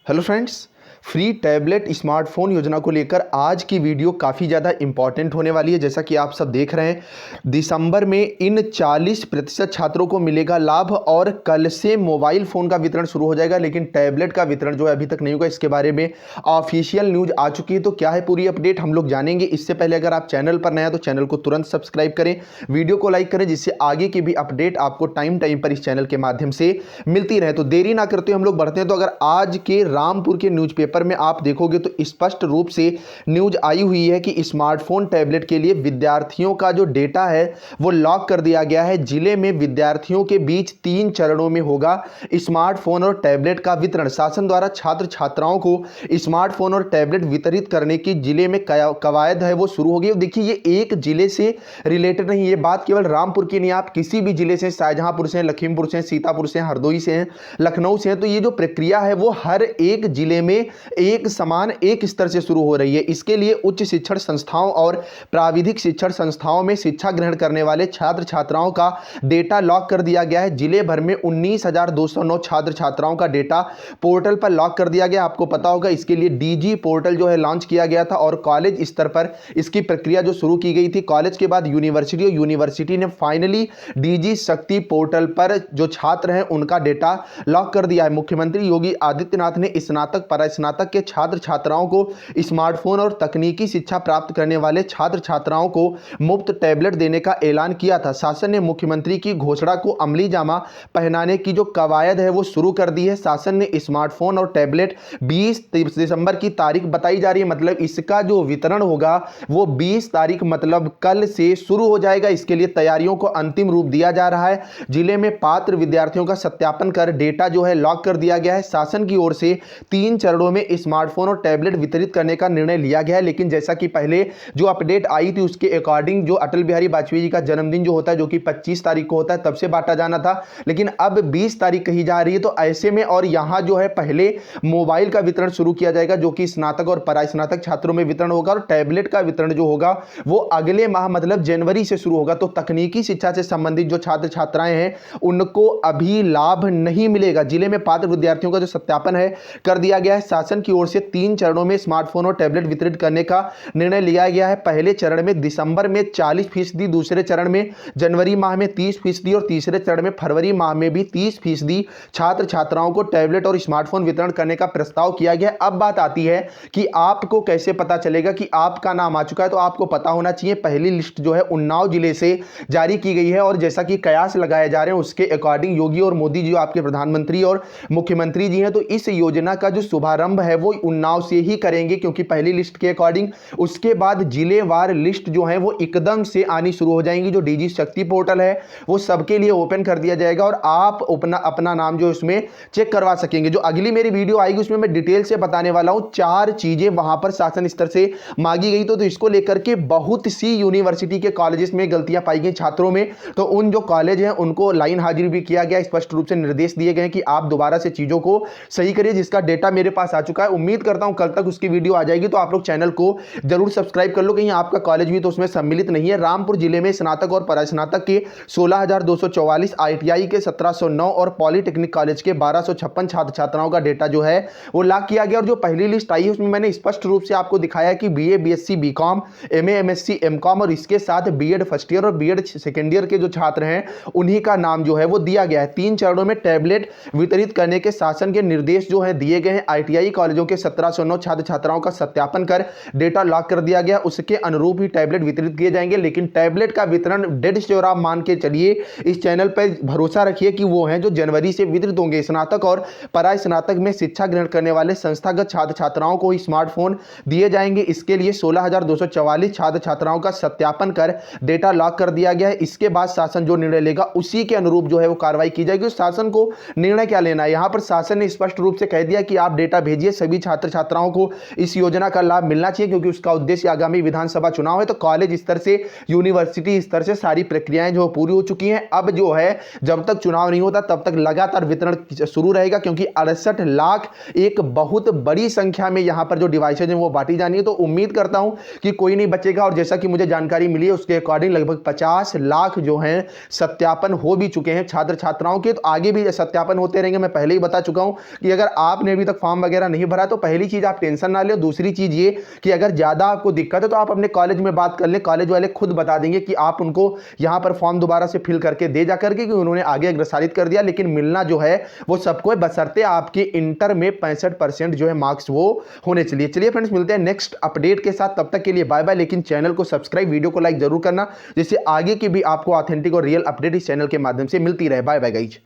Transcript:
Hello friends, free tablet smartphone योजना को लेकर आज की वीडियो काफ़ी ज़्यादा इंपॉर्टेंट होने वाली है। जैसा कि आप सब देख रहे हैं, दिसंबर में इन 40% छात्रों को मिलेगा लाभ और कल से मोबाइल फ़ोन का वितरण शुरू हो जाएगा, लेकिन टैबलेट का वितरण जो है अभी तक नहीं होगा। इसके बारे में ऑफिशियल न्यूज़ आ चुकी है। तो क्या है पूरी अपडेट हम लोग जानेंगे। इससे पहले अगर आप चैनल पर नए हैं तो चैनल को तुरंत सब्सक्राइब करें, वीडियो को लाइक करें, जिससे आगे की भी अपडेट आपको टाइम टाइम पर इस चैनल के माध्यम से मिलती रहे। तो देरी ना करते हम लोग बढ़ते हैं। तो अगर आज के रामपुर के न्यूज़पेपर में आप देखोगे तो स्पष्ट रूप से न्यूज़ आई हुई है कि स्मार्टफोन टैबलेट के लिए विद्यार्थियों का जो डेटा है वो लॉक कर दिया गया है। जिले में विद्यार्थियों के बीच 3 चरणों में होगा स्मार्टफोन और टैबलेट का वितरण। शासन द्वारा छात्र छात्राओं को स्मार्टफोन और टैबलेट वितरित करने की जिले में कवायद है वो शुरू हो गई। देखिए, ये एक जिले से रिलेटेड नहीं, ये बात केवल रामपुर की नहीं, आप किसी भी जिले से, शाहजहांपुर से, लखीमपुर से, सीतापुर से, हरदोई से हैं, लखनऊ से हैं, तो ये जो प्रक्रिया है वो हर एक जिले में एक समान एक स्तर से शुरू हो रही है। इसके लिए उच्च शिक्षण संस्थाओं और प्राविधिक शिक्षण संस्थाओं में शिक्षा ग्रहण करने वाले छात्र छात्राओं का डेटा लॉक कर दिया गया है। जिले भर में 19,209 छात्र छात्राओं का डेटा पोर्टल पर लॉक कर दिया गया। आपको पता होगा, इसके लिए डीजी पोर्टल जो है लॉन्च किया गया था और कॉलेज स्तर पर इसकी प्रक्रिया जो शुरू की गई थी। कॉलेज के बाद यूनिवर्सिटी, और यूनिवर्सिटी ने फाइनली डीजी शक्ति पोर्टल पर जो छात्र हैं उनका डेटा लॉक कर दिया है। मुख्यमंत्री योगी आदित्यनाथ ने स्नातक परास्नातक के छात्र छात्राओं को स्मार्टफोन और तकनीकी शिक्षा प्राप्त करने वाले छात्र छात्राओं को मुफ्त टैबलेट देने का ऐलान किया था। शासन ने मुख्यमंत्री की घोषणा को अमली जामा पहनाने की जो कवायद है वो शुरू कर दी है। शासन ने स्मार्टफोन और टैबलेट 20 दिसंबर की तारीख बताई जा रही है, मतलब इसका जो वितरण होगा वो 20 तारीख मतलब कल से शुरू हो जाएगा। इसके लिए तैयारियों को अंतिम रूप दिया जा रहा है। जिले में पात्र विद्यार्थियों का सत्यापन कर डेटा जो है लॉक कर दिया गया है। शासन की ओर से 3 चरणों में स्मार्टफोन और टैबलेट वितरित करने का निर्णय लिया गया है। लेकिन जैसा कि पहले जो अपडेट आई थी उसके अकॉर्डिंग जो अटल बिहारी वाजपेयी जी का जन्मदिन जो होता है, जो कि 25 तारीख को होता है, तब से बांटा जाना था, लेकिन अब 20 तारीख कही जा रही है। तो ऐसे में और यहां जो है पहले मोबाइल का वितरण शुरू किया जाएगा, जो कि स्नातक और परास्नातक छात्रों में वितरण होगा, और टैबलेट का वितरण जो होगा वो अगले माह मतलब जनवरी से शुरू होगा। तो तकनीकी शिक्षा से संबंधित जो छात्र छात्राएं हैं उनको अभी लाभ नहीं मिलेगा। जिले में पात्र विद्यार्थियों का जो सत्यापन है कर दिया गया है। शासन की ओर से 3 चरणों में स्मार्टफोन और टैबलेट वितरित करने का निर्णय लिया गया है। पहले चरण में दिसंबर में 40%, दूसरे चरण में जनवरी माह में 30% और तीसरे चरण में फरवरी माह में भी 30% छात्र छात्राओं को टैबलेट और स्मार्टफोन वितरण करने का प्रस्ताव किया गया है। अब बात आती है कि आपको कैसे पता चलेगा कि आपका नाम आ चुका है। तो आपको पता होना चाहिए, पहली लिस्ट जो है उन्नाव जिले से जारी की गई है, और जैसा कि कयास लगाए जा रहे हैं उसके अकॉर्डिंग योगी और मोदी जी आपके प्रधानमंत्री और मुख्यमंत्री जी हैं, तो इस योजना का जो शुभारंभ है वो उन्नाव से ही करेंगे, क्योंकि पहली लिस्ट के अकॉर्डिंग उसके बाद जिलेवार लिस्ट जो है वो एकदम से आनी शुरू हो जाएंगी। जो डीजी शक्ति पोर्टल है वो सबके लिए ओपन कर दिया जाएगा और आप अपना नाम जो उसमें चेक करवा सकेंगे। जो अगली मेरी वीडियो आएगी उसमें मैं डिटेल से बताने वाला हूं। 4 चीजें वहां पर शासन स्तर से मांगी गई। तो इसको लेकर के बहुत सी यूनिवर्सिटी के कॉलेजेस में गलतियां पाई गई छात्रों में, तो उन जो कॉलेज हैं उनको लाइन हाजिर भी किया गया। स्पष्ट रूप से निर्देश दिए गए कि आप दोबारा से चीजों को सही करिए। जिसका डेटा मेरे पास आ चुका है, उम्मीद करता हूं कल तक उसकी वीडियो आ जाएगी। तो आप लोग चैनल को जरूर सब्सक्राइब कर लो, कहीं आपका कॉलेज भी तो उसमें सम्मिलित नहीं है। रामपुर जिले में स्नातक और परास्नातक के 16,244, आईटीआई के 1709 और पॉलिटेक्निक कॉलेज के 1256 छात्र छात्राओं का डेटा जो है वो लॉक किया गया। और जो पहली लिस्ट आई है उसमें मैंने स्पष्ट रूप से आपको दिखाया कि BA, BSc, BCom, MA, MSc, MCom और इसके साथ बीएड फर्स्ट ईयर और बीएड सेकेंड ईयर के जो छात्र हैं उन्हीं का नाम जो है वो दिया गया है। 3 चरणों में टैबलेट वितरित करने के शासन के निर्देश जो है दिए गए हैं। आईटीआई कॉलेजों के 1709 छात्र छात्राओं का सत्यापन कर डेटा लॉक कर दिया गया, उसके अनुरूप ही टैबलेट वितरित किए जाएंगे। लेकिन टैबलेट का वितरण डेढ़ श्योर आप मान के चलिए, इस चैनल पर भरोसा रखिए कि वो हैं जो जनवरी से वितरित होंगे। स्नातक और परास्नातक में शिक्षा ग्रहण करने वाले संस्थागत छात्र छात्राओं को स्मार्टफोन दिए जाएंगे। इसके लिए 16,244 छात्र छात्राओं का सत्यापन कर डेटा लॉक कर दिया गया है। इसके बाद शासन जो निर्णय लेगा उसी के अनुरूप जो है वो कार्रवाई की जाएगी। शासन को निर्णय क्या लेना है, यहां पर शासन ने स्पष्ट रूप से कह दिया कि आप डेटा भेजिए। सभी छात्र छात्राओं को इस योजना का लाभ मिलना चाहिए, क्योंकि उसका उद्देश्य आगामी विधानसभा चुनाव है। तो कॉलेज स्तर से, यूनिवर्सिटी स्तर से सारी प्रक्रियाएं जो पूरी हो चुकी हैं। अब जो है जब तक चुनाव नहीं होता तब तक लगातार वितरण शुरू रहेगा, क्योंकि 68 लाख एक बहुत बड़ी संख्या में यहां पर जो डिवाइसेज हैं वो बांटी जानी है। तो उम्मीद करता हूं कि कोई नहीं बचेगा, और जैसा कि मुझे जानकारी मिली है उसके अकॉर्डिंग लगभग 50 लाख जो हैं सत्यापन हो भी चुके हैं छात्र छात्राओं के। तो आगे भी सत्यापन होते रहेंगे। मैं पहले ही बता चुका हूं कि अगर आपने अभी तक फॉर्म वगैरह नहीं भरा तो पहली चीज़ आप टेंशन ना ले। दूसरी चीज़ ये कि अगर ज़्यादा आपको दिक्कत है तो आप अपने कॉलेज में बात कर लें, कॉलेज वाले खुद बता देंगे कि आप उनको यहाँ पर फॉर्म दोबारा से फिल करके दे जा करके, कि उन्होंने आगे अग्रसारित कर दिया। लेकिन मिलना जो है वो सबको है, बशर्ते आपके इंटर में 65% जो है मार्क्स वो होने चाहिए। चलिए फ्रेंड्स, मिलते हैं नेक्स्ट अपडेट के साथ, तब तक के लिए बाय बाय। लेकिन चैनल को सब्सक्राइब, वीडियो को लाइक जरूर करना, जिससे आगे की भी आपको ऑथेंटिक और रियल अपडेट इस चैनल के माध्यम से मिलती रहे। Bye bye guys.